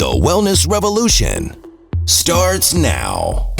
The Wellness Revolution starts now.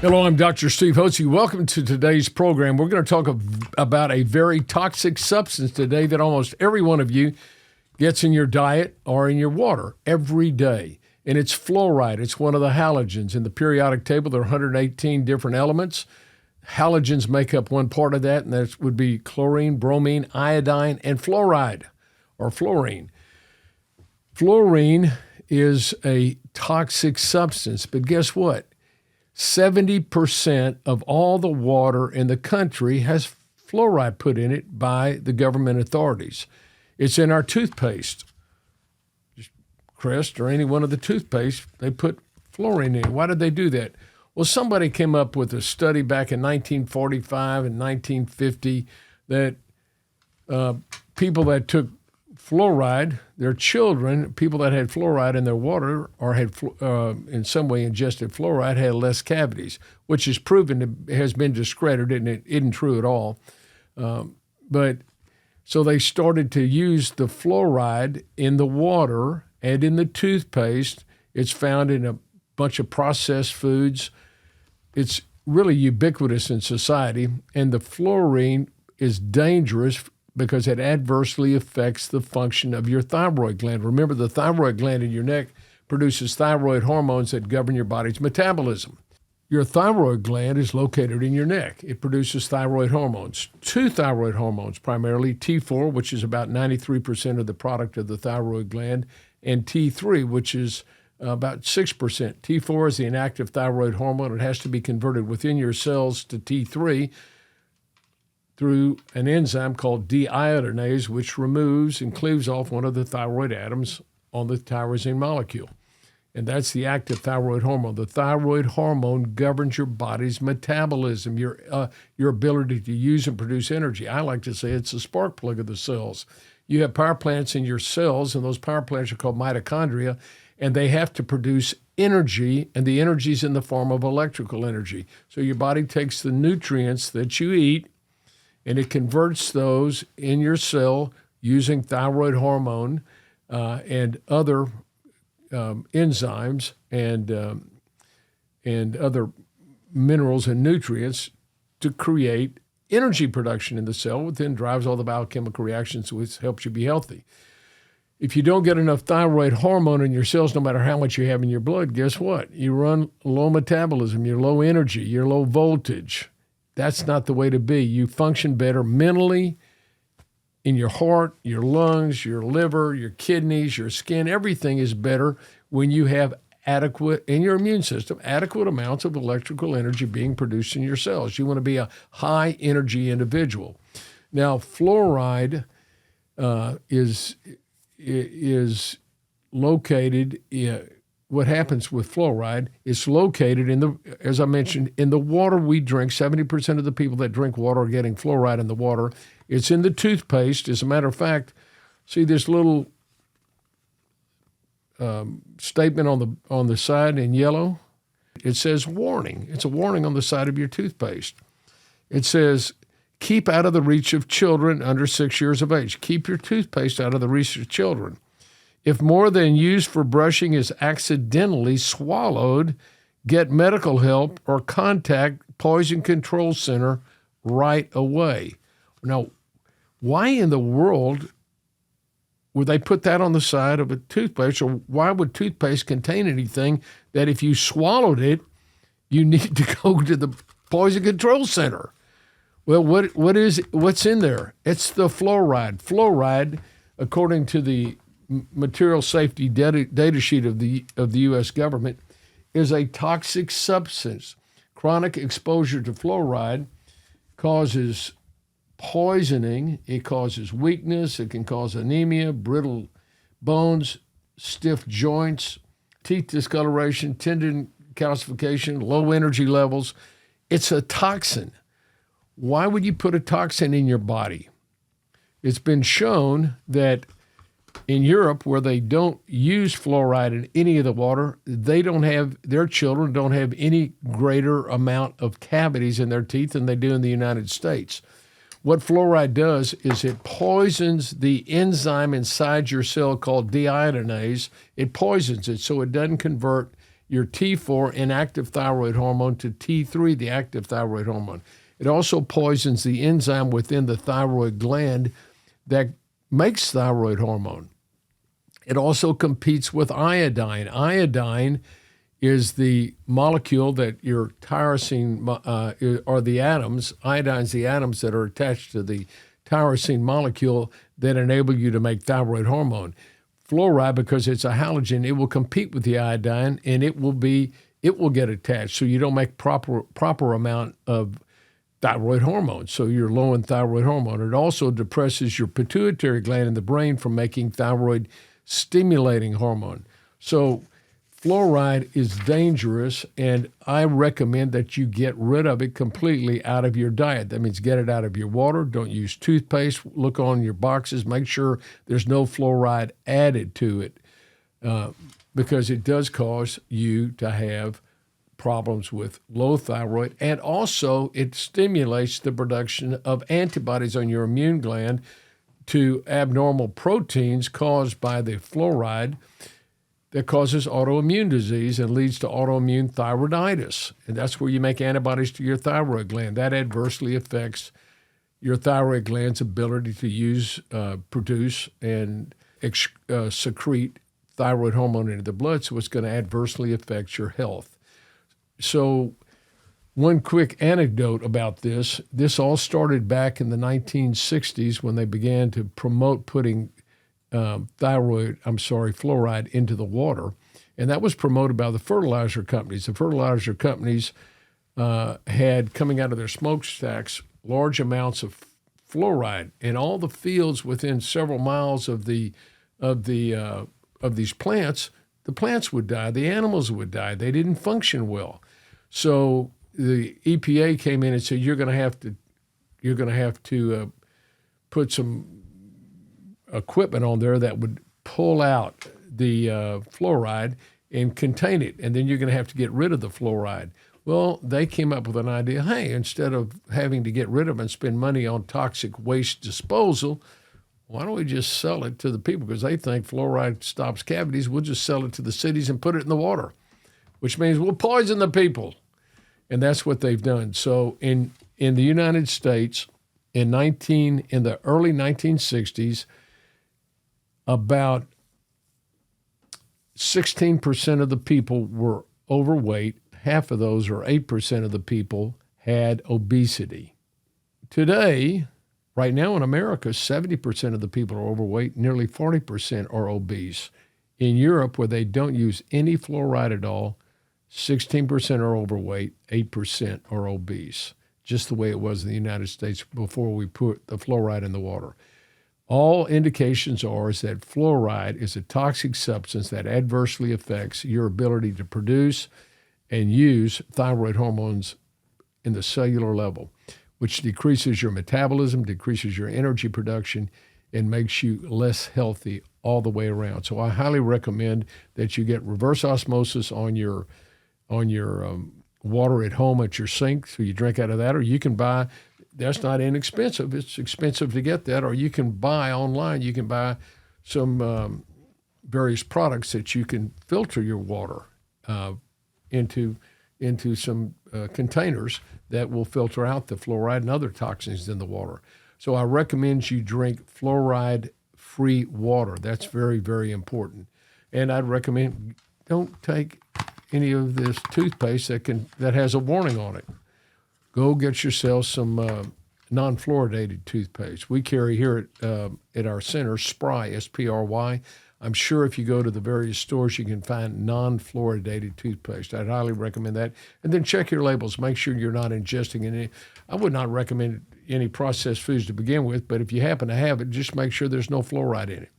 Hello, I'm Dr. Steve Hotze. Welcome to today's program. We're going to talk about a very toxic substance today that almost every one of you gets in your diet or in your water every day. And it's fluoride. It's one of the halogens. In the periodic table, there are 118 different elements. Halogens make up one part of that, and that would be chlorine, bromine, iodine, and fluoride, or fluorine. Fluorine is a toxic substance, but guess what? 70% of all the water in the country has fluoride put in it by the government authorities. It's in our toothpaste. Just Crest or any one of the toothpaste, they put fluorine in. Why did they do that? Well, somebody came up with a study back in 1945 and 1950 that people that took fluoride, their children, people that had fluoride in their water or had in some way ingested fluoride had less cavities, which is proven has been discredited, and it isn't true at all. But so they started to use the fluoride in the water and in the toothpaste. It's found in a bunch of processed foods. It's really ubiquitous in society, and the fluorine is dangerous because it adversely affects the function of your thyroid gland. Remember, the thyroid gland in your neck produces thyroid hormones that govern your body's metabolism. Your thyroid gland is located in your neck. It produces thyroid hormones, two thyroid hormones, primarily T4, which is about 93% of the product of the thyroid gland, and T3, which is about 6%. T4 is the inactive thyroid hormone. It has to be converted within your cells to T3 through an enzyme called deiodinase, which removes and cleaves off one of the thyroid atoms on the tyrosine molecule. And that's the active thyroid hormone. The thyroid hormone governs your body's metabolism, your ability to use and produce energy. I like to say it's the spark plug of the cells. You have power plants in your cells, and those power plants are called mitochondria, and they have to produce energy, and the energy is in the form of electrical energy. So your body takes the nutrients that you eat, and it converts those in your cell using thyroid hormone and other enzymes and other minerals and nutrients to create energy production in the cell, which then drives all the biochemical reactions, which helps you be healthy. If you don't get enough thyroid hormone in your cells, no matter how much you have in your blood, guess what? You run low metabolism, you're low energy, you're low voltage. That's not the way to be. You function better mentally, in your heart, your lungs, your liver, your kidneys, your skin. Everything is better when you have adequate, in your immune system, adequate amounts of electrical energy being produced in your cells. You want to be a high energy individual. Now, fluoride is located what happens with fluoride is located in the, as I mentioned, in the water we drink. 70% of the people that drink water are getting fluoride in the water. It's in the toothpaste. As a matter of fact, see this little statement on the side in yellow? It says warning. It's a warning on the side of your toothpaste. It says, keep out of the reach of children under 6 years of age. Keep your toothpaste out of the reach of children. If more than used for brushing is accidentally swallowed, get medical help or contact Poison Control Center right away. Now, why in the world would they put that on the side of a toothpaste, or why would toothpaste contain anything that if you swallowed it, you need to go to the Poison Control Center? Well, what's in there? It's the fluoride. Fluoride, according to the material safety data sheet of the U.S. government, is a toxic substance. Chronic exposure to fluoride causes poisoning. It causes weakness. It can cause anemia, brittle bones, stiff joints, teeth discoloration, tendon calcification, low energy levels. It's a toxin. Why would you put a toxin in your body? It's been shown that in Europe, where they don't use fluoride in any of the water, their children don't have any greater amount of cavities in their teeth than they do in the United States. what fluoride does is it poisons the enzyme inside your cell called deiodinase. It poisons it so it doesn't convert your T4 inactive thyroid hormone to T3, the active thyroid hormone. It also poisons the enzyme within the thyroid gland that makes thyroid hormone. It also competes with iodine. Iodine is the molecule that your tyrosine, or the atoms, iodine's the atoms that are attached to the tyrosine molecule that enable you to make thyroid hormone. Fluoride, because it's a halogen, it will compete with the iodine and it will get attached. So you don't make proper amount of thyroid hormone. So you're low in thyroid hormone. It also depresses your pituitary gland in the brain from making thyroid stimulating hormone. So fluoride is dangerous, and I recommend that you get rid of it completely out of your diet. That means get it out of your water. Don't use toothpaste. Look on your boxes. Make sure there's no fluoride added to it, because it does cause you to have problems with low thyroid, and also it stimulates the production of antibodies on your immune gland to abnormal proteins caused by the fluoride that causes autoimmune disease and leads to autoimmune thyroiditis. And that's where you make antibodies to your thyroid gland. That adversely affects your thyroid gland's ability to produce and secrete thyroid hormone into the blood, so it's going to adversely affect your health. So one quick anecdote about this. This all started back in the 1960s when they began to promote putting fluoride into the water. And that was promoted by the fertilizer companies. The fertilizer companies had, coming out of their smokestacks, large amounts of fluoride. And all the fields within several miles of these plants, the plants would die, the animals would die. They didn't function well. So the EPA came in and said, you're going to have to put some equipment on there that would pull out the fluoride and contain it, and then you're going to have to get rid of the fluoride. Well, they came up with an idea, hey, instead of having to get rid of it and spend money on toxic waste disposal, why don't we just sell it to the people? Because they think fluoride stops cavities. We'll just sell it to the cities and put it in the water, which means we'll poison the people. And that's what they've done. So in the United States, in the early 1960s, about 16% of the people were overweight. Half of those, or 8% of the people, had obesity. Today, right now in America, 70% of the people are overweight. Nearly 40% are obese. In Europe, where they don't use any fluoride at all, 16% are overweight, 8% are obese, just the way it was in the United States before we put the fluoride in the water. All indications are is that fluoride is a toxic substance that adversely affects your ability to produce and use thyroid hormones in the cellular level, which decreases your metabolism, decreases your energy production, and makes you less healthy all the way around. So I highly recommend that you get reverse osmosis on your water at home at your sink, so you drink out of that, or you can buy. That's not inexpensive. It's expensive to get that, or you can buy online. You can buy some various products that you can filter your water into some containers that will filter out the fluoride and other toxins in the water. So I recommend you drink fluoride-free water. That's very, very important. And I'd recommend don't take any of this toothpaste that has a warning on it. Go get yourself some non-fluoridated toothpaste. We carry here at our center Spry, S-P-R-Y. I'm sure if you go to the various stores, you can find non-fluoridated toothpaste. I'd highly recommend that. And then check your labels. Make sure you're not ingesting any. I would not recommend any processed foods to begin with, but if you happen to have it, just make sure there's no fluoride in it.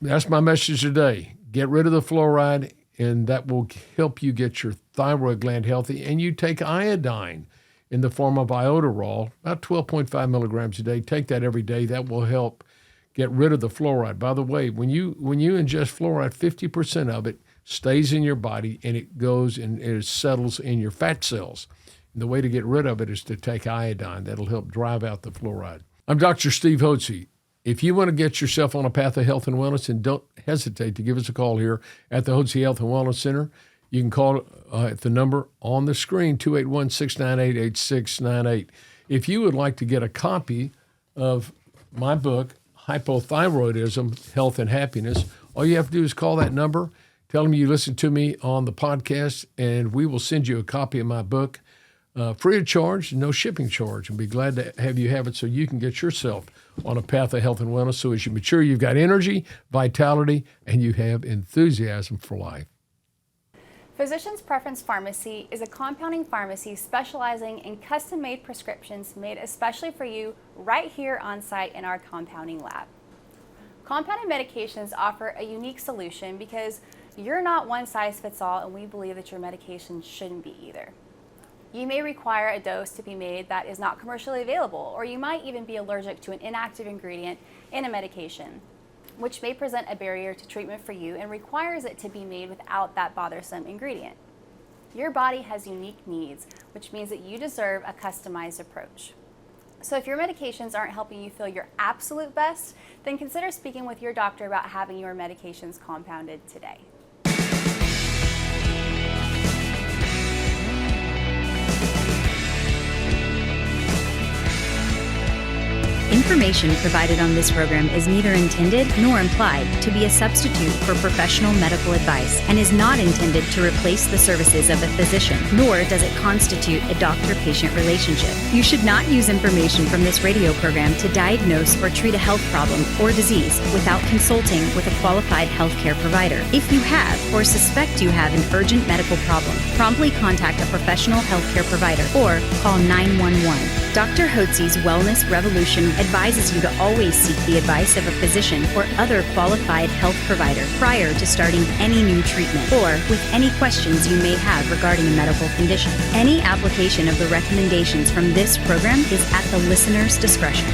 That's my message today. Get rid of the fluoride, and that will help you get your thyroid gland healthy. And you take iodine in the form of iodoral, about 12.5 milligrams a day. Take that every day. That will help get rid of the fluoride. By the way, when you ingest fluoride, 50% of it stays in your body, and it goes and it settles in your fat cells. And the way to get rid of it is to take iodine. That'll help drive out the fluoride. I'm Dr. Steve Hotze. If you want to get yourself on a path of health and wellness, and don't hesitate to give us a call here at the Hotze Health and Wellness Center. You can call at the number on the screen, 281-698-8698. If you would like to get a copy of my book, Hypothyroidism, Health and Happiness, all you have to do is call that number, tell them you listen to me on the podcast, and we will send you a copy of my book free of charge, no shipping charge, and be glad to have you have it so you can get yourself on a path of health and wellness. So as you mature, you've got energy, vitality, and you have enthusiasm for life. Physician's Preference Pharmacy is a compounding pharmacy specializing in custom-made prescriptions made especially for you right here on site in our compounding lab. Compounded medications offer a unique solution because you're not one size fits all, and we believe that your medication shouldn't be either. You may require a dose to be made that is not commercially available, or you might even be allergic to an inactive ingredient in a medication, which may present a barrier to treatment for you and requires it to be made without that bothersome ingredient. Your body has unique needs, which means that you deserve a customized approach. So if your medications aren't helping you feel your absolute best, then consider speaking with your doctor about having your medications compounded today. Information provided on this program is neither intended nor implied to be a substitute for professional medical advice and is not intended to replace the services of a physician, nor does it constitute a doctor-patient relationship. You should not use information from this radio program to diagnose or treat a health problem or disease without consulting with a qualified healthcare provider. If you have or suspect you have an urgent medical problem, promptly contact a professional healthcare provider or call 911. Dr. Hotze's Wellness Revolution advises you to always seek the advice of a physician or other qualified health provider prior to starting any new treatment or with any questions you may have regarding a medical condition. Any application of the recommendations from this program is at the listener's discretion.